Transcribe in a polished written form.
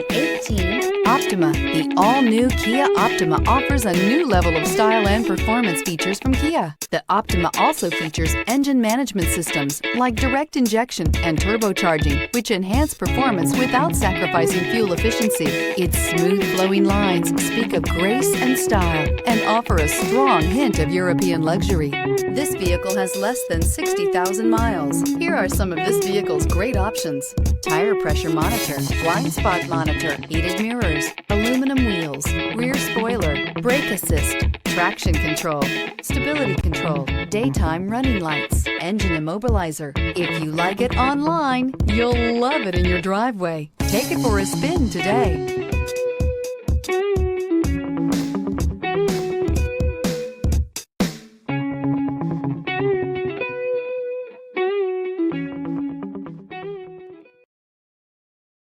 2018 Optima. The all-new Kia Optima offers a new level of style and performance features from Kia. The Optima also features engine management systems like direct injection and turbocharging, which enhance performance without sacrificing fuel efficiency. Its smooth flowing lines speak of grace and style and offer a strong hint of European luxury. This vehicle has less than 60,000 miles. Here are some of this vehicle's great options: tire pressure monitor, blind spot monitor, heated mirrors, aluminum wheels, rear spoiler, brake assist, traction control, stability control, daytime running lights, engine immobilizer. If you like it online, you'll love it in your driveway. Take it for a spin today.